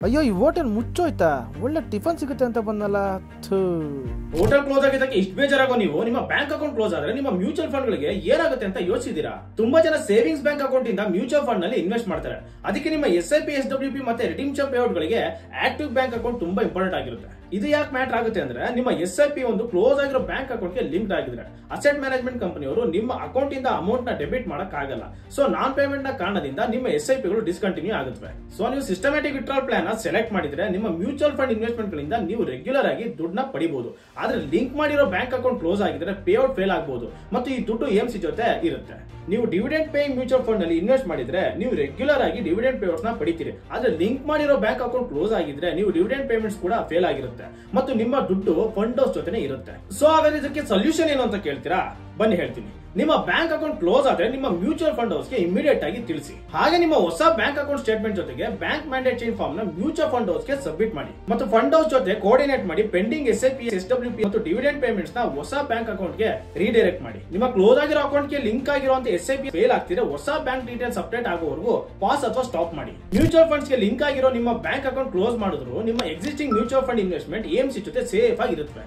ಅಯ್ಯೋ ಈ ಹೋಟೆಲ್ ಮುಚ್ಚೋಯ್ತಾ ಒಳ್ಳೆ ಟಿಫನ್ ಸಿಗುತ್ತೆ ಅಂತ ಬಂದಲ್ಲ. ಹೋಟೆಲ್ ಕ್ಲೋಸ್ ಆಗಿದ್ದಕ್ಕೆ ಇಷ್ಟು ಬೇಜಾರಾಗೋ ನೀವು ನಿಮ್ಮ ಬ್ಯಾಂಕ್ ಅಕೌಂಟ್ ಕ್ಲೋಸ್ ಆದ್ರೆ ನಿಮ್ಮ ಮ್ಯೂಚುವಲ್ ಫಂಡ್ ಗಳಿಗೆ ಏನಾಗುತ್ತೆ ಅಂತ ಯೋಚಿಸಿದೀರಾ? ತುಂಬಾ ಜನ ಸೇವಿಂಗ್ಸ್ ಬ್ಯಾಂಕ್ ಅಕೌಂಟ್ ಇಂದ ಮ್ಯೂಚುವಲ್ ಫಂಡ್ ನಲ್ಲಿ ಇನ್ವೆಸ್ಟ್ ಮಾಡ್ತಾರೆ. ಅದಕ್ಕೆ ನಿಮ್ಮ SIP SWP ಮತ್ತೆ ರಿಡೀಮ್ಷನ್ ಪೇಔಟ್ ಗಳಿಗೆ ಆಕ್ಟಿವ್ ಬ್ಯಾಂಕ್ ಅಕೌಂಟ್ ತುಂಬಾ ಇಂಪಾರ್ಟೆಂಟ್ ಆಗಿರುತ್ತೆ. ಇದು ಯಾಕೆ ಮ್ಯಾಟರ್ ಆಗುತ್ತೆ ಅಂದ್ರೆ ನಿಮ್ಮ SIP ಒಂದು ಕ್ಲೋಸ್ ಆಗಿರೋ ಬ್ಯಾಂಕ್ ಅಕೌಂಟ್ ಗೆ ಲಿಂಕ್ ಆಗಿದ್ರೆ ಅಸೆಟ್ ಮ್ಯಾನೇಜ್ಮೆಂಟ್ ಕಂಪನಿಯವರು ನಿಮ್ಮ ಅಕೌಂಟ್ ಇಂದ ಅಮೌಂಟ್ ನ ಡೆಬಿಟ್ ಮಾಡಕ್ ಆಗಲ್ಲ. ಸೊ ನಾನ್ ಪೇಮೆಂಟ್ ನ ಕಾರಣದಿಂದ ನಿಮ್ಮ SIP ಗಳು ಡಿಸ್ಕಂಟಿನ್ಯೂ ಆಗುತ್ತವೆ. ಸೊ ನೀವು ಸಿಸ್ಟಮ್ಯಾಟಿಕ್ ವಿತ್ಡ್ರಾಲ್ ಪ್ಲಾನ್ ಸೆಲೆಕ್ಟ್ ಮಾಡಿದ್ರೆ ನಿಮ್ಮ ಮ್ಯೂಚುವಲ್ ಫಂಡ್ ಇನ್ವೆಸ್ಟ್ಮೆಂಟ್ ಗಳಿಂದ ನೀವು ರೆಗ್ಯುಲರ್ ಆಗಿ ದುಡ್ಡನ್ನ ಪಡಿಬಹುದು. ಆದ್ರೆ ಲಿಂಕ್ ಮಾಡಿರೋ ಬ್ಯಾಂಕ್ ಅಕೌಂಟ್ ಕ್ಲೋಸ್ ಆಗಿದ್ರೆ ಪೇಔಟ್ ಫೇಲ್ ಆಗಬಹುದು ಮತ್ತು ಈ ದುಡ್ಡು AMC ಜೊತೆ ಇರುತ್ತೆ. ನೀವು ಡಿವಿಡೆಂಡ್ ಪೇಯಿಂಗ್ ಮ್ಯೂಚುವಲ್ ಫಂಡ್ ನಲ್ಲಿ ಇನ್ವೆಸ್ಟ್ ಮಾಡಿದ್ರೆ ನೀವು ರೆಗ್ಯುಲರ್ ಆಗಿ ಡಿವಿಡೆಂಡ್ ಪೇಔಟ್ಸ್ ನ ಪಡಿತೀರಿ. ಆದ್ರೆ ಲಿಂಕ್ ಮಾಡಿರೋ ಬ್ಯಾಂಕ್ ಅಕೌಂಟ್ ಕ್ಲೋಸ್ ಆಗಿದ್ರೆ ನೀವು ಡಿವಿಡೆಂಡ್ ಪೇಮೆಂಟ್ಸ್ ಕೂಡ ಫೇಲ್ ಆಗಿರುತ್ತೆ ಮತ್ತು ನಿಮ್ಮ ದುಡ್ಡು ಫಂಡ್ ಹೌಸ್ ಜೊತೆ ಇರುತ್ತೆ. ಸೊ ಹಾಗಾದ್ರೆ ಇದಕ್ಕೆ ಸೊಲ್ಯೂಷನ್ ಏನು ಅಂತ ಕೇಳ್ತೀರಾ? ಬನ್ನಿ ಹೇಳ್ತೀನಿ. ನಿಮ್ಮ ಬ್ಯಾಂಕ್ ಅಕೌಂಟ್ ಕ್ಲೋಸ್ ಆದ್ರೆ ನಿಮ್ಮ ಮ್ಯೂಚುವಲ್ ಫಂಡ್ ಹೌಸ್ ಗೆ ಇಮಿಡಿಯೇಟ್ ಆಗಿ ತಿಳಿಸಿ. ಹಾಗೆ ನಿಮ್ಮ ಹೊಸ ಬ್ಯಾಂಕ್ ಅಕೌಂಟ್ ಸ್ಟೇಟ್ಮೆಂಟ್ ಜೊತೆಗೆ ಬ್ಯಾಂಕ್ ಮ್ಯಾಂಡೇಟ್ ಚೇಂಜ್ ಫಾರ್ಮ್ ನ ಮ್ಯೂಚುವಲ್ ಫಂಡ್ ಹೌಸ್ ಗೆ ಸಬ್ಮಿಟ್ ಮಾಡಿ ಮತ್ತು ಫಂಡ್ ಹೌಸ್ ಜೊತೆ ಕೋಆರ್ಡಿನೇಟ್ ಮಾಡಿ ಪೆಂಡಿಂಗ್ SIP SWP ಮತ್ತು ಡಿವಿಡೆಂಡ್ ಪೇಮೆಂಟ್ಸ್ ನ ಹೊಸ ಬ್ಯಾಂಕ್ ಅಕೌಂಟ್ ಗೆ ರೀಡೈರೆಕ್ಟ್ ಮಾಡಿ. ನಿಮ್ಮ ಕ್ಲೋಸ್ ಆಗಿರೋ ಅಕೌಂಟ್ ಗೆ ಲಿಂಕ್ ಆಗಿರುವಂತ SIP ಫೇಲ್ ಆಗ್ತಿದ್ರೆ ಹೊಸ ಬ್ಯಾಂಕ್ ಡೀಟೇಲ್ಸ್ ಅಪ್ಡೇಟ್ ಆಗೋವರೆಗೂ ಪಾಸ್ ಅಥವಾ ಸ್ಟಾಪ್ ಮಾಡಿ. ಮ್ಯೂಚುವಲ್ ಫಂಡ್ಸ್ ಗೆ ಲಿಂಕ್ ಆಗಿರೋ ನಿಮ್ಮ ಬ್ಯಾಂಕ್ ಅಕೌಂಟ್ ಕ್ಲೋಸ್ ಮಾಡಿದ್ರು ನಿಮ್ಮ existing mutual fund investment AMC ಜೊತೆ ಸೇಫ್ ಆಗಿರುತ್ತೆ.